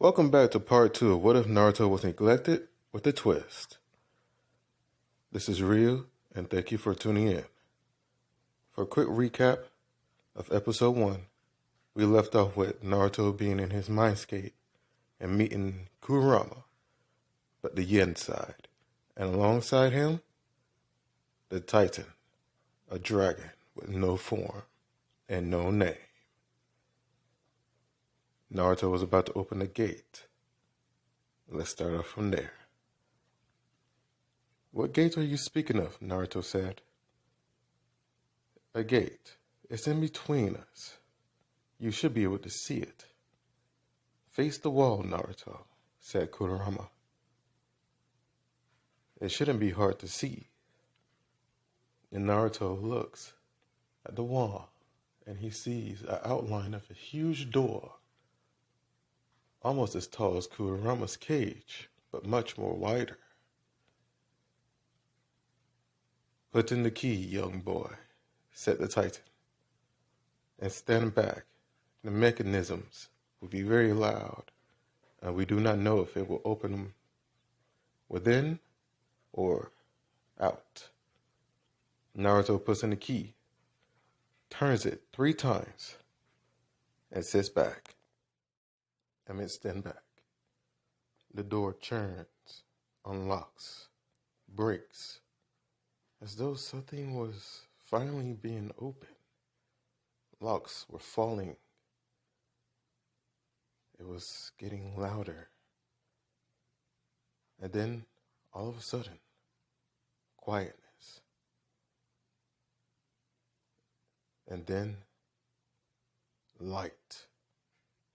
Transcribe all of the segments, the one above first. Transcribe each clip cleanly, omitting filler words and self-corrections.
Welcome back to part 2 of What If Naruto Was Neglected with a Twist. This is Ryu, and thank you for tuning in. For a quick recap of episode 1, we left off with Naruto being in his mindscape and meeting Kurama, but the yin side, and alongside him, the Titan, a dragon with no form and no name. Naruto was about to open the gate. Let's start off from there. What gate are you speaking of? Naruto said. A gate. It's in between us. You should be able to see it. Face the wall, Naruto, said Kurama. It shouldn't be hard to see. And Naruto looks at the wall, and he sees an outline of a huge door, almost as tall as Kurama's cage, but much more wider. Put in the key, young boy, said the Titan, and stand back. The mechanisms will be very loud, and we do not know if it will open within or out. Naruto puts in the key, turns it 3 times, and sits back. Stand back. The door churns, unlocks, breaks, as though something was finally being opened. Locks were falling. It was getting louder. And then, all of a sudden, quietness. And then, light.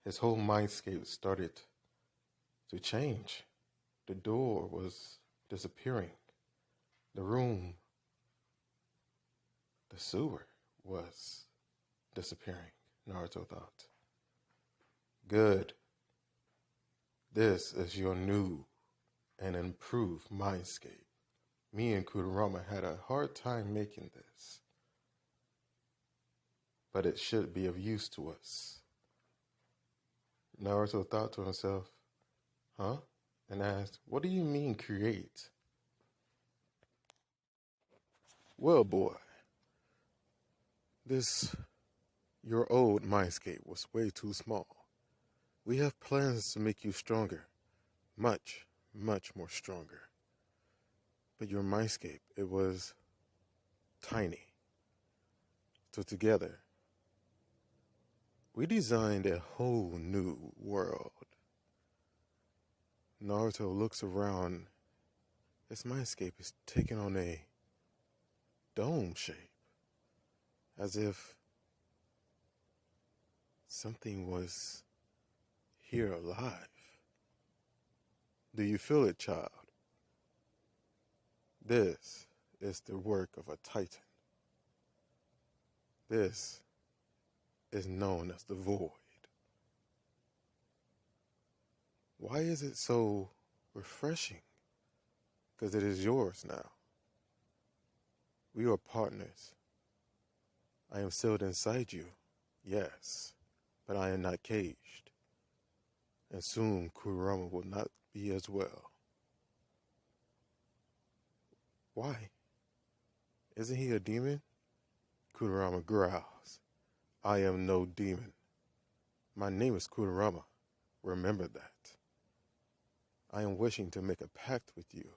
His whole mindscape started to change. The door was disappearing. The room, the sewer, was disappearing, Naruto thought. Good. This is your new and improved mindscape. Me and Kurama had a hard time making this, but it should be of use to us. Naruto thought to himself, huh? And asked, what do you mean create? Well, boy, your old mindscape was way too small. We have plans to make you stronger. Much, much more stronger. But your mindscape, it was tiny. So together, we designed a whole new world. Naruto looks around. His mindscape is taking on a dome shape, as if something was here alive. Do you feel it, child? This is the work of a Titan. This is known as the void. Why is it so refreshing? Because it is yours now. We are partners. I am sealed inside you, yes, but I am not caged. And soon Kurama will not be as well. Why? Isn't he a demon? Kurama growls. I am no demon. My name is Kurama. Remember that. I am wishing to make a pact with you.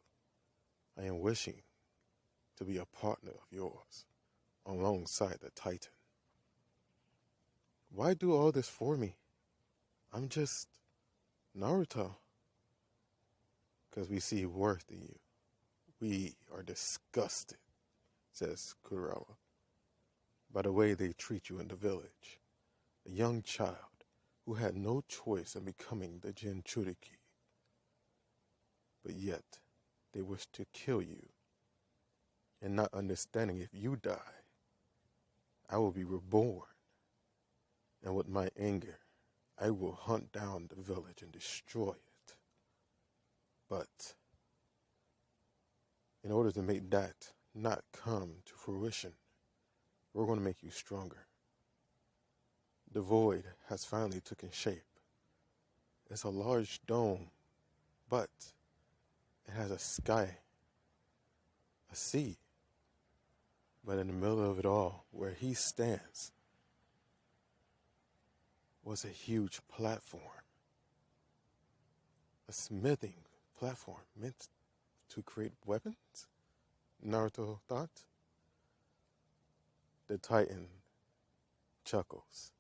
I am wishing to be a partner of yours, alongside the Titan. Why do all this for me? I'm just Naruto. Because we see worth in you. We are disgusted, says Kurama, by the way they treat you in the village. A young child who had no choice in becoming the Jinchuriki. But yet, they wish to kill you. And not understanding if you die, I will be reborn. And with my anger, I will hunt down the village and destroy it. But in order to make that not come to fruition, we're going to make you stronger. The void has finally taken shape, It's a large dome, but it has a sky, a sea. But in the middle of it all, where he stands, was a huge platform, a smithing platform meant to create weapons, Naruto thought. The Titan chuckles.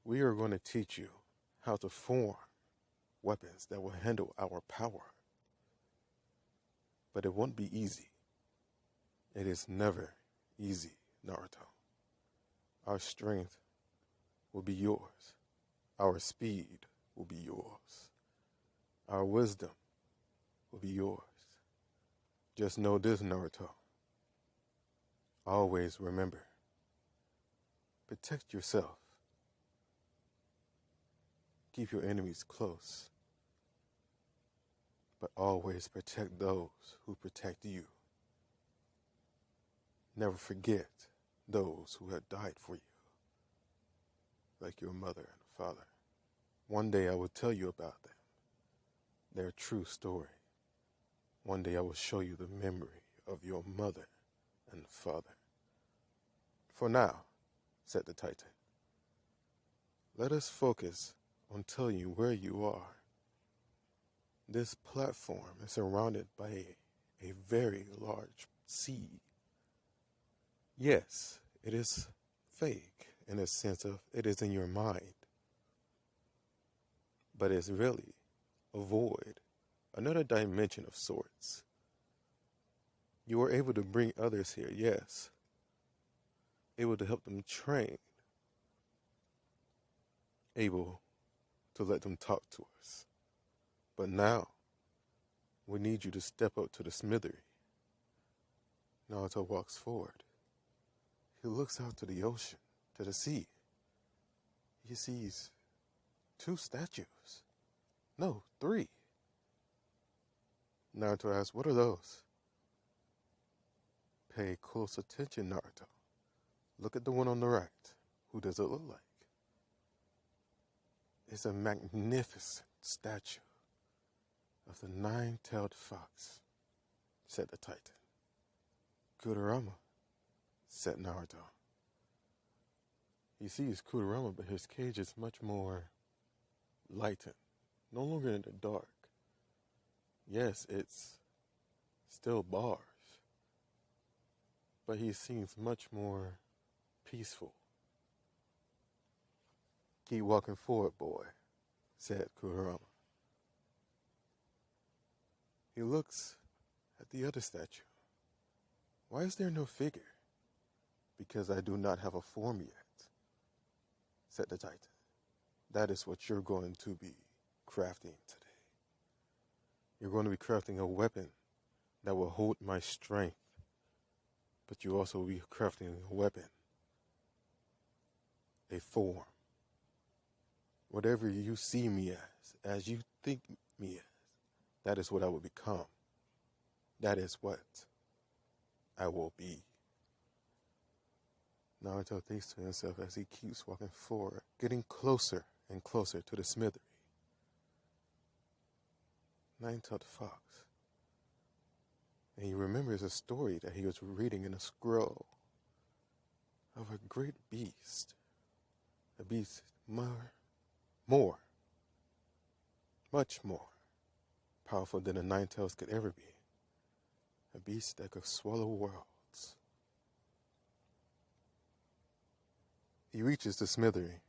We are going to teach you how to form weapons that will handle our power. But it won't be easy. It is never easy, Naruto. Our strength will be yours. Our speed will be yours. Our wisdom will be yours. Just know this, Naruto. Always remember, protect yourself. Keep your enemies close. But always protect those who protect you. Never forget those who have died for you, like your mother and father. One day I will tell you about them, their true story. One day I will show you the memory of your mother and father. For now, said the Titan, let us focus on telling you where you are. This platform is surrounded by a very large sea. Yes, it is fake in the sense of it is in your mind, but it's really a void, another dimension of sorts. You are able to bring others here, yes, able to help them train, able to let them talk to us. But now, we need you to step up to the smithery. Naruto walks forward. He looks out to the ocean, to the sea. He sees 2 statues. No, 3. Naruto asks, what are those? Pay close attention, Naruto. Look at the one on the right. Who does it look like? It's a magnificent statue of the 9-tailed fox, said the Titan. Kurama, said Naruto. He sees Kurama, but his cage is much more lightened, no longer in the dark. Yes, it's still bars, but he seems much more peaceful. Keep walking forward, boy, said Kurama. He looks at the other statue. Why is there no figure? Because I do not have a form yet, said the Titan. That is what you're going to be crafting today. You're going to be crafting a weapon that will hold my strength, but you also will be crafting a weapon, a form. Whatever you see me as you think me as, that is what I will become. That is what I will be. Naruto thinks to himself as he keeps walking forward, getting closer and closer to the smithery. 9-tailed fox. And he remembers a story that he was reading in a scroll of a great beast. A beast much more powerful than the 9-tails could ever be. A beast that could swallow worlds. He reaches the smithery.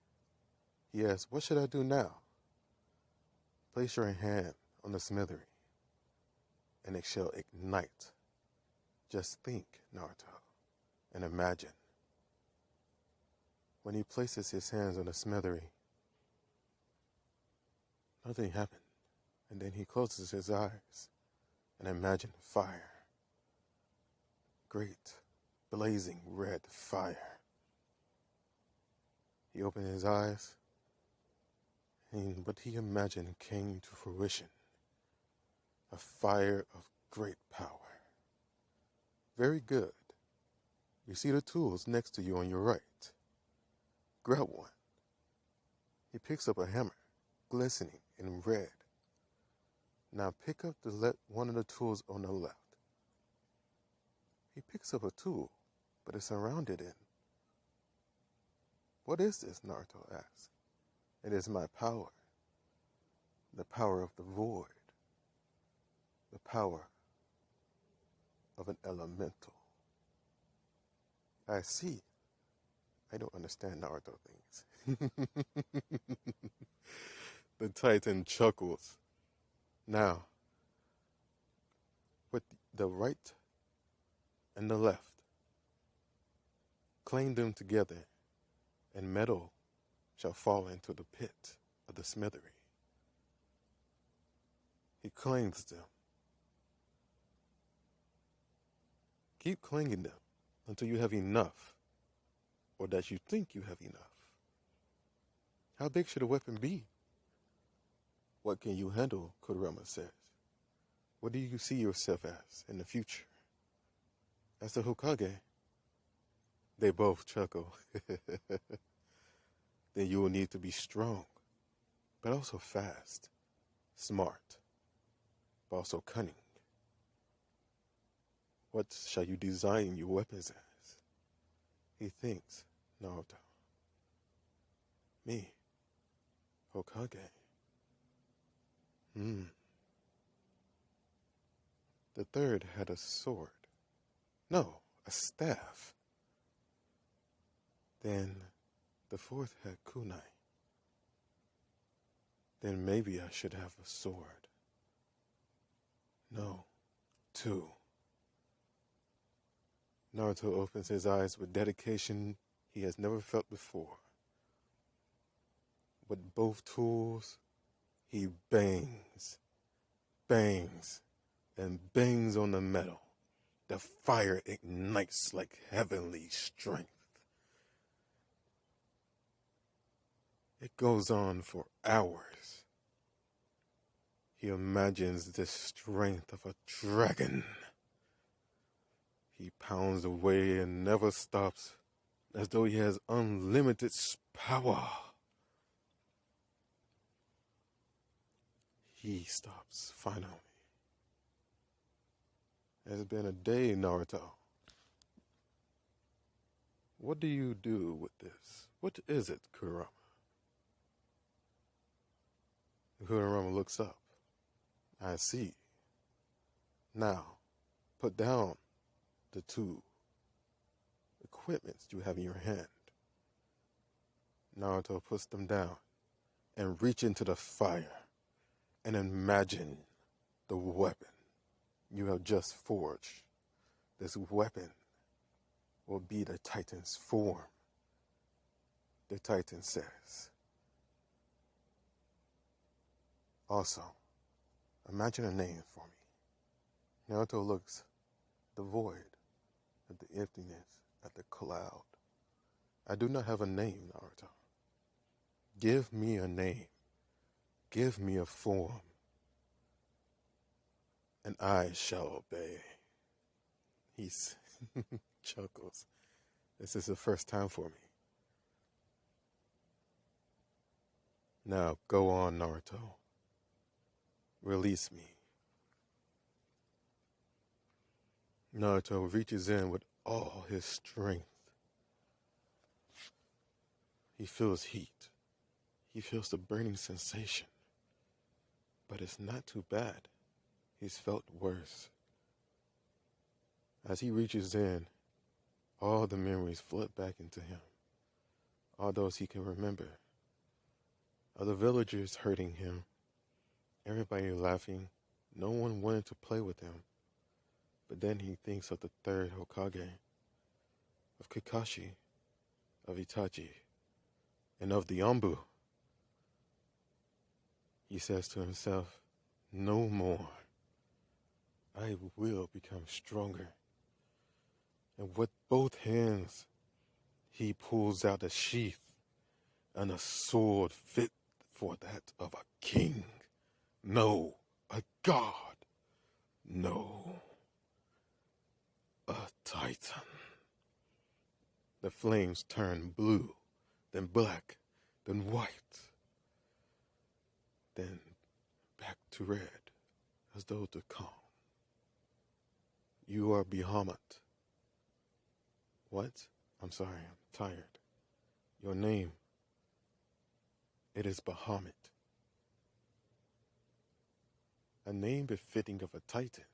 He asks, what should I do now? Place your hand on the smithery, and it shall ignite. Just think, Naruto, and imagine. When he places his hands on the smithery, nothing happened, and then he closes his eyes and imagine fire. Great, blazing red fire. He opened his eyes, and what he imagined came to fruition. A fire of great power. Very good. You see the tools next to you on your right. Grab one. He picks up a hammer, glistening in red. Now pick up one of the tools on the left. He picks up a tool, but it's surrounded in. What is this? Naruto asks. It is my power. The power of the void. The power of an elemental. I see. I don't understand Naruto things. The Titan chuckles. Now, with the right and the left, clang them together, and metal shall fall into the pit of the smithery. He clangs them. Keep clanging them until you have enough, or that you think you have enough. How big should a weapon be? What can you handle, Kurama says. What do you see yourself as in the future? As the Hokage? They both chuckle. Then you will need to be strong, but also fast, smart, but also cunning. What shall you design your weapons as? He thinks, Naruto. Me, Hokage. The third had a sword. No, a staff. Then the fourth had kunai. Then maybe I should have a sword. No, two. Naruto opens his eyes with dedication he has never felt before. With both tools, he bangs, and bangs on the metal. The fire ignites like heavenly strength. It goes on for hours. He imagines the strength of a dragon. He pounds away and never stops, as though he has unlimited power. He stops finally. It's been a day, Naruto. What do you do with this? What is it, Kurama? Kurama looks up. I see. Now, put down the two equipments you have in your hand. Naruto puts them down and reach into the fire and imagine the weapon you have just forged. This weapon will be the Titan's form. The Titan says. Also, imagine a name for me. Naruto looks at the void, at the emptiness, at the cloud. I do not have a name, Naruto. Give me a name. Give me a form. And I shall obey. He chuckles. This is the first time for me. Now go on, Naruto. Release me. Naruto reaches in with all his strength. He feels heat. He feels the burning sensation. But it's not too bad. He's felt worse. As he reaches in, all the memories flood back into him. All those he can remember. Of the villagers hurting him. Everybody laughing. No one wanted to play with him. But then he thinks of the third Hokage. Of Kakashi. Of Itachi. And of the Anbu. He says to himself, no more. I will become stronger. And with both hands, he pulls out a sheath and a sword fit for that of a king. No, a god. No, a titan. The flames turn blue, then black, then white. then back to red, as though to calm. You are Bahamut. What? I'm sorry, I'm tired. Your name, it is Bahamut. A name befitting of a titan.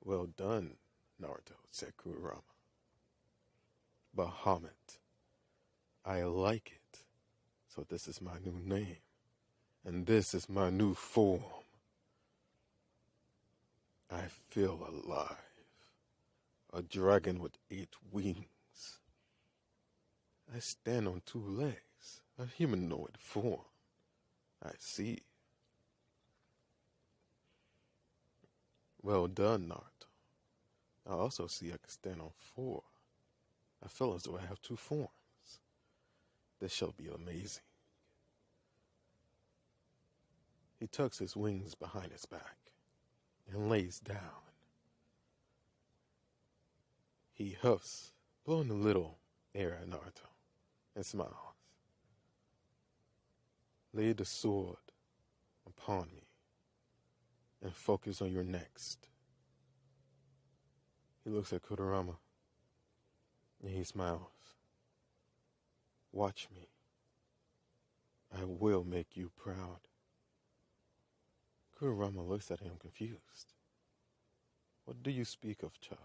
Well done, Naruto, said Kurama. Bahamut. I like it. So this is my new name. And this is my new form. I feel alive. A dragon with 8 wings. I stand on 2 legs. A humanoid form. I see. Well done, Naruto. I also see I can stand on 4. I feel as though I have 2 forms. This shall be amazing. He tucks his wings behind his back and lays down. He huffs, blowing a little air at Naruto, and smiles. Lay the sword upon me and focus on your next. He looks at Kurama and he smiles. Watch me. I will make you proud. Kurama looks at him confused. What do you speak of, child?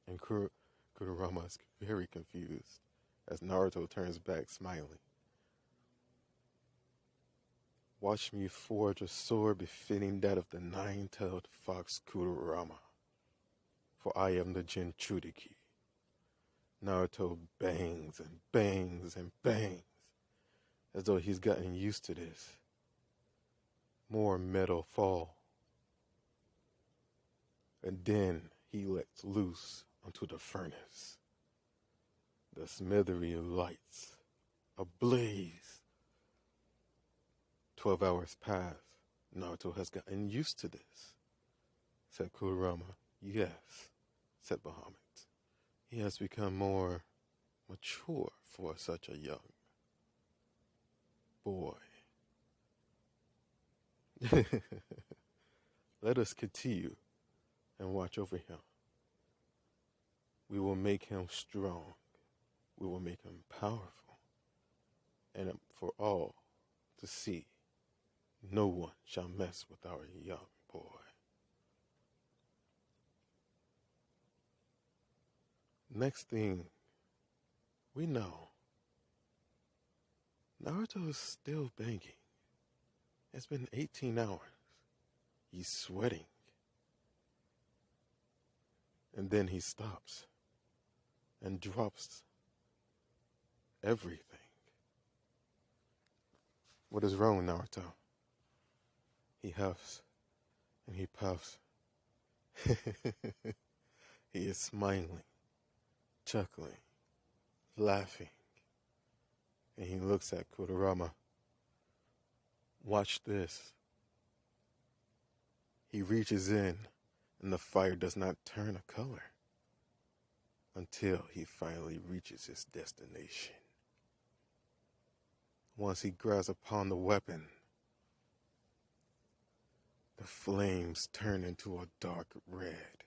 And Kurama is very confused as Naruto turns back smiling. Watch me forge a sword befitting that of the 9-tailed fox Kurama. For I am the Jinchuriki. Naruto bangs and bangs and bangs as though he's gotten used to this. More metal fall. And then he lets loose onto the furnace. The smithery lights ablaze. 12 hours pass. Naruto has gotten used to this, said Kurama. Yes, said Bahamut. He has become more mature for such a young boy. Let us continue and watch over him. We will make him strong. We will make him powerful. And for all to see, no one shall mess with our young boy. Next thing we know, Naruto is still banging. It's been 18 hours. He's sweating. And then he stops and drops everything. What is wrong, Naruto? He huffs and he puffs. He is smiling, chuckling, laughing. And he looks at Kurama. Watch this. He reaches in, and the fire does not turn a color until he finally reaches his destination. Once he grabs upon the weapon, the flames turn into a dark red,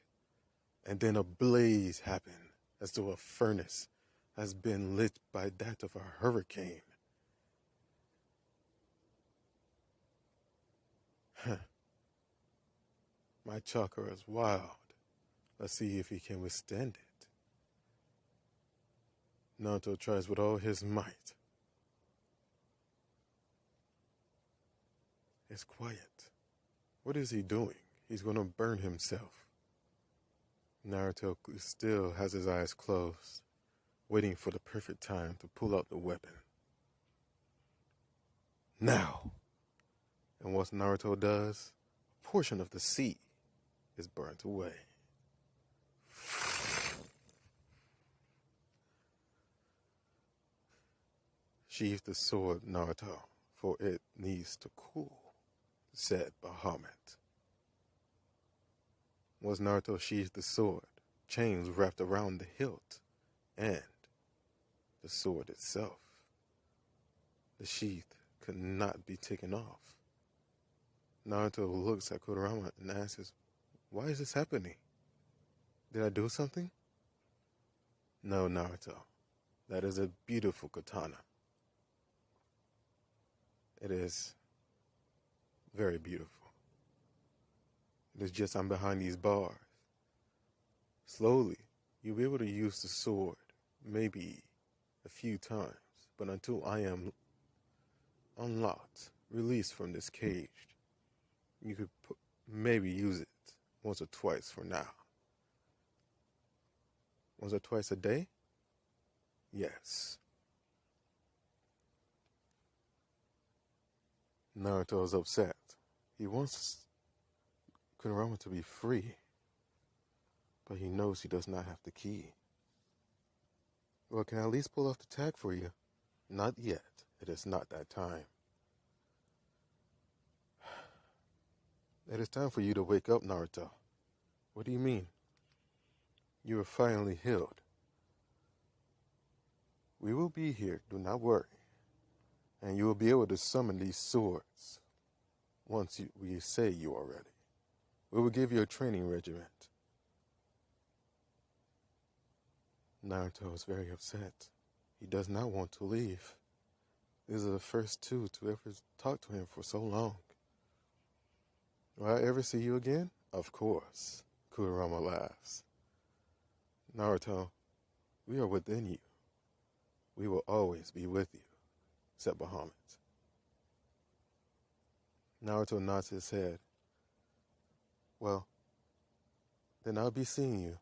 and then a blaze happens as though a furnace has been lit by that of a hurricane. My chakra is wild. Let's see if he can withstand it. Naruto tries with all his might. It's quiet. What is he doing? He's going to burn himself. Naruto still has his eyes closed, waiting for the perfect time to pull out the weapon. Now! And once Naruto does, a portion of the sea is burnt away. Sheathe the sword, Naruto, for it needs to cool, said Bahamut. Once Naruto sheathed the sword, chains wrapped around the hilt and the sword itself. The sheath could not be taken off Naruto looks at Kurama and asks, "Why is this happening? Did I do something?" "No, Naruto. That is a beautiful katana. It is very beautiful. It is just I'm behind these bars. Slowly, you'll be able to use the sword, maybe a few times, but until I am unlocked, released from this cage, you could maybe use it once or twice for now." "Once or twice a day?" "Yes." Naruto is upset. He wants Kurama to be free, but he knows he does not have the key. "Well, can I at least pull off the tag for you?" "Not yet. It is not that time. It is time for you to wake up, Naruto." "What do you mean?" "You are finally healed. We will be here, do not worry. And you will be able to summon these swords once we say you are ready. We will give you a training regiment." Naruto is very upset. He does not want to leave. These are the first two to ever talk to him for so long. "Will I ever see you again?" "Of course." Kurama laughs. "Naruto, we are within you. We will always be with you," said Bahamut. Naruto nods his head. "Well, then I'll be seeing you.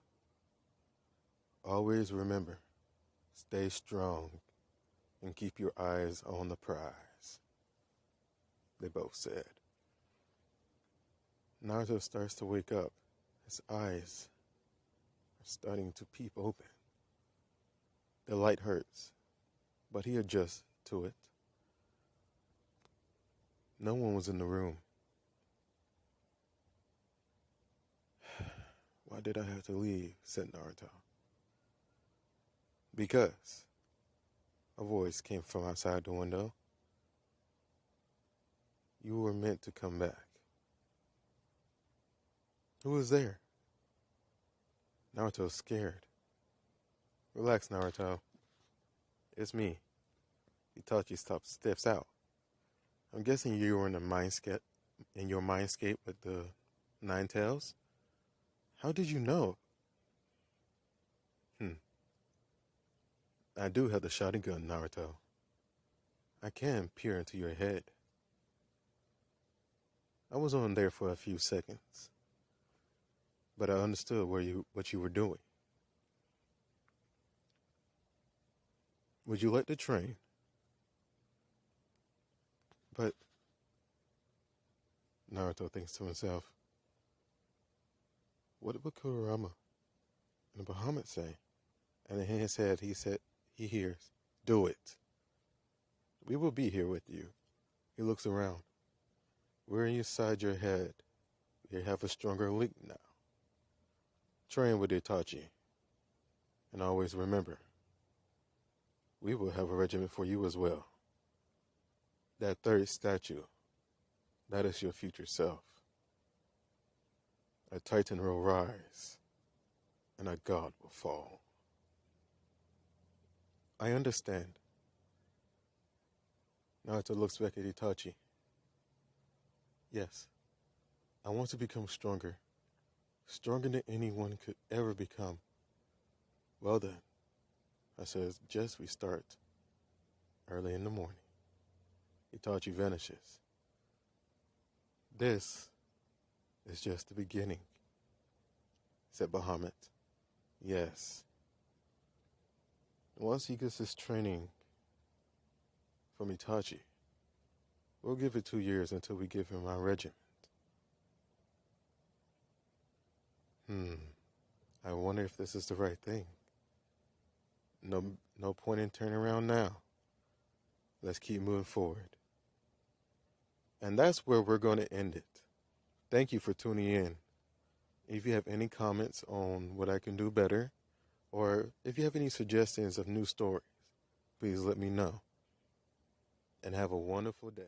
Always remember, stay strong and keep your eyes on the prize," they both said. Naruto starts to wake up. His eyes are starting to peep open. The light hurts, but he adjusts to it. No one was in the room. "Why did I have to leave?" said Naruto. "Because," a voice came from outside the window, "you were meant to come back." "Who was there?" Naruto's scared. "Relax, Naruto. It's me." Itachi steps out. "I'm guessing you were in your mindscape with the Nine Tails? How did you know?" "I do have the shotgun, Naruto. I can peer into your head. I was on there for a few seconds, but I understood what you were doing. Would you like to train?" "But," Naruto thinks to himself, "what would Kurama and Bahamut say?" And in his head, he hears, "Do it. We will be here with you." He looks around. "We're inside your head. You have a stronger link now. Train with Itachi. And always remember, we will have a regiment for you as well. That third statue, that is your future self. A titan will rise, and a god will fall." "I understand." Naruto looks back at Itachi. "Yes, I want to become stronger. Stronger than anyone could ever become." "Well then," I suggest we start early in the morning." Itachi vanishes. "This is just the beginning," said Bahamut. "Yes. Once he gets his training from Itachi, we'll give it 2 years until we give him our regiment." I wonder if this is the right thing. No point in turning around now. Let's keep moving forward. And that's where we're going to end it. Thank you for tuning in. If you have any comments on what I can do better, or if you have any suggestions of new stories, please let me know. And have a wonderful day.